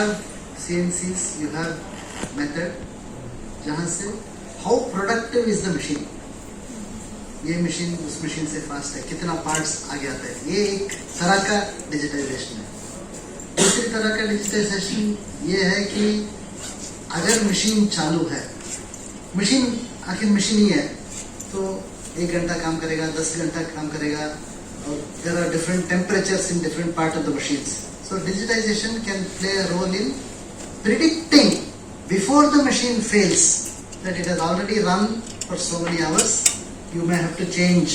have CNCs, you have method जहाँ से how productive is the machine, ये machine उस मशीन से फास्ट है, कितना पार्ट्स आगे आता है, ये एक तरह का डिजिटाइजेशन है। दूसरी तरह का डिजिटाइजेशन ये है कि अगर मशीन चालू है, मशीन आखिर मशीन ही है, तो 1 घंटा काम करेगा, 10 घंटा काम करेगा, और there are different temperatures in different part of the machines. So digitization can play a role in predicting before the machine fails that it has already run for so many hours. You may have to change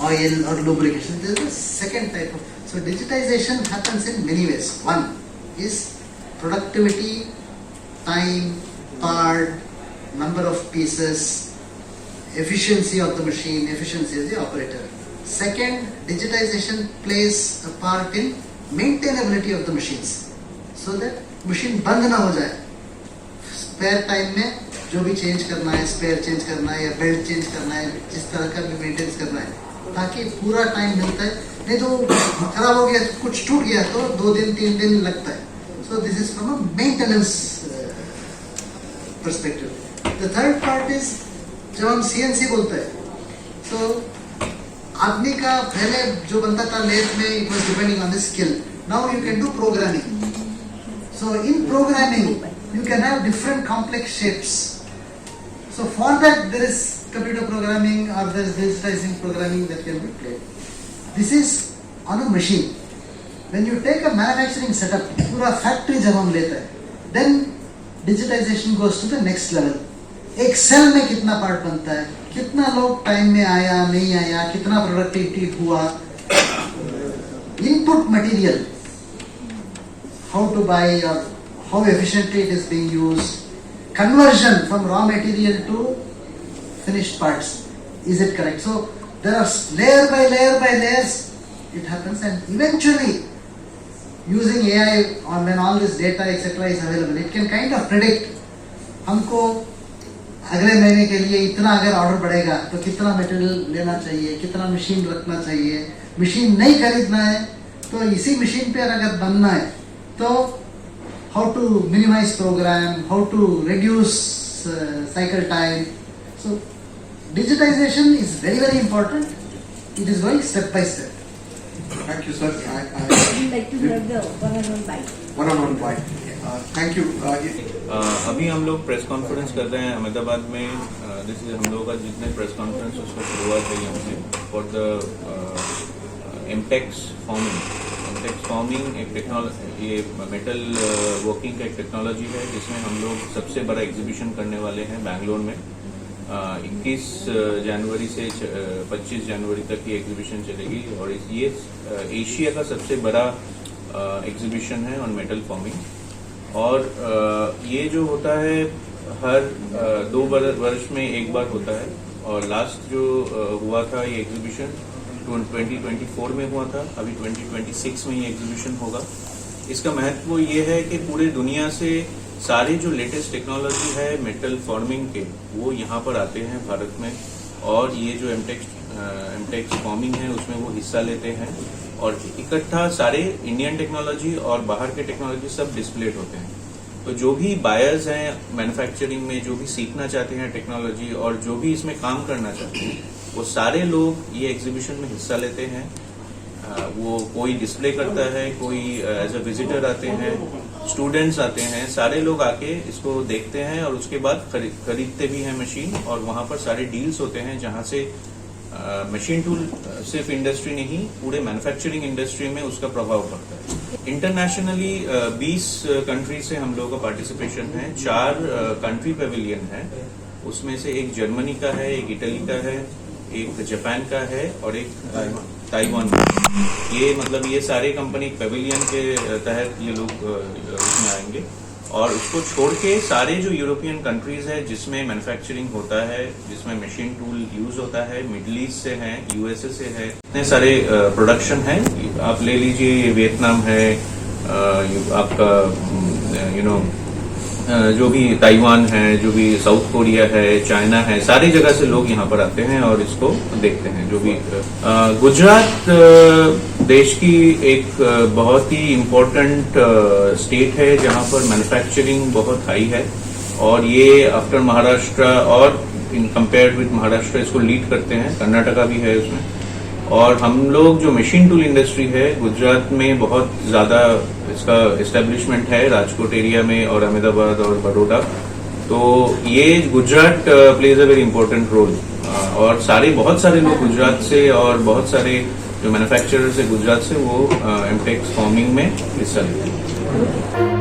oil or lubrication. There is a second type of. So digitization happens in many ways. One is productivity, time, part, number of pieces, efficiency of the machine, efficiency of the operator. Second, digitization plays a part in maintainability of the machines, so that machine बंद ना हो जाए। Spare time में जो भी change करना है, spare change करना है या बेल्ट चेंज करना है, जिस तरह का भी मेंटेनेंस करना है, ताकि पूरा टाइम मिलता है। नहीं तो खराब हो गया, कुछ टूट गया तो 2 दिन 3 दिन लगता है। So this is from a maintenance perspective. The third part is जब हम CNC बोलते हैं, so आदमी का पहले जो बनता था लेथ में, it was depending on the skill. Now you can do programming. So in programming you can have different complex shapes. So for that there is computer programming or there is digitizing programming that can be played. This is on a machine. When you take a manufacturing setup, पूरा factory जब हम लेते हैं, then digitization goes to the next level. एक cell में कितना part बनता है, कितना लोग टाइम में आया नहीं आया, कितना प्रोडक्टिविटी हुआ, input material, how to buy or how efficiently it is being used, conversion from raw material to finished parts, is it correct? So there are layer by layers it happens, and eventually using AI or when all this data etc is available, it can kind of predict हमको अगले महीने के लिए इतना अगर order बढ़ेगा तो कितना मटेरियल लेना चाहिए, कितना मशीन रखना चाहिए, मशीन नहीं खरीदना है तो इसी मशीन पे अगर बनना है तो how to minimize program, how to reduce cycle time. So digitization is very important. It is going step by step. Thank you, sir. I would like to have the one-on-one bite. One-on-one bite. Thank you. अभी हम लोग press conference कर रहे हैं अहमदाबाद में. This is हम लोगों का जितने प्रेस कॉन्फ्रेंस उसका शुरुआत हुई हमसे फॉर द एमटेक्स फॉर्मिंग एक टेक्नोलॉजी, ये मेटल वर्किंग का एक टेक्नोलॉजी है जिसमें हम लोग सबसे बड़ा एग्जीबिशन करने वाले हैं बैंगलोर में. 21 जनवरी से 25 जनवरी तक ये एग्जीबिशन चलेगी और ये एशिया का सबसे बड़ा एग्जीबिशन है ऑन मेटल फॉर्मिंग. और ये जो होता है हर 2 वर्ष में एक बार होता है और लास्ट जो हुआ था ये एग्जीबिशन 2024 में हुआ था. अभी 2026 में ये एग्जीबिशन होगा. इसका महत्व ये है कि पूरे दुनिया से सारे जो लेटेस्ट टेक्नोलॉजी है मेटल फॉर्मिंग के वो यहाँ पर आते हैं भारत में और ये जो एमटेक्स फॉर्मिंग है उसमें वो हिस्सा लेते हैं और इकट्ठा सारे इंडियन टेक्नोलॉजी और बाहर के टेक्नोलॉजी सब डिस्प्लेड होते हैं. तो जो भी बायर्स हैं मैन्युफैक्चरिंग में, जो भी सीखना चाहते हैं टेक्नोलॉजी और जो भी इसमें काम करना चाहते हैं वो सारे लोग ये एग्जीबिशन में हिस्सा लेते हैं. वो कोई डिस्प्ले करता है, कोई एज अ विजिटर आते हैं, स्टूडेंट्स आते हैं, सारे लोग आके इसको देखते हैं और उसके बाद खरीदते भी हैं मशीन. और वहां पर सारे डील्स होते हैं जहां से मशीन टूल सिर्फ इंडस्ट्री नहीं पूरे मैन्युफैक्चरिंग इंडस्ट्री में उसका प्रभाव पड़ता है. इंटरनेशनली 20 कंट्री से हम लोगों का पार्टिसिपेशन है. 4 कंट्री पेविलियन है, उसमें से एक जर्मनी का है, एक इटली का है, एक जापान का है और एक ताइवान का. ये मतलब ये सारे कंपनी पेविलियन के तहत ये लोग उसमें आएंगे. और उसको छोड़ के सारे जो यूरोपियन कंट्रीज है जिसमें मैन्युफैक्चरिंग होता है, जिसमें मशीन टूल यूज होता है, मिडिल ईस्ट से है, यूएसए से है, इतने सारे प्रोडक्शन है. आप ले लीजिए ये वियतनाम है, आपका जो भी ताइवान है, जो भी साउथ कोरिया है, चाइना है, सारी जगह से लोग यहाँ पर आते हैं और इसको देखते हैं. जो भी गुजरात देश की एक बहुत ही इम्पोर्टेंट स्टेट है जहां पर मैन्युफैक्चरिंग बहुत हाई है और ये आफ्टर महाराष्ट्र और इन कंपेयर्ड विद महाराष्ट्र इसको लीड करते हैं। कर्नाटका भी है उसमें। और हम लोग जो मशीन टूल इंडस्ट्री है गुजरात में बहुत ज्यादा इसका एस्टेब्लिशमेंट है, राजकोट एरिया में और अहमदाबाद और बड़ौदा। तो ये Gujarat plays a very important role और बहुत सारे लोग गुजरात से और बहुत सारे जो मैन्युफैक्चरर्स है गुजरात से वो एमटेक्स फॉर्मिंग में हिस्सा लेते हैं।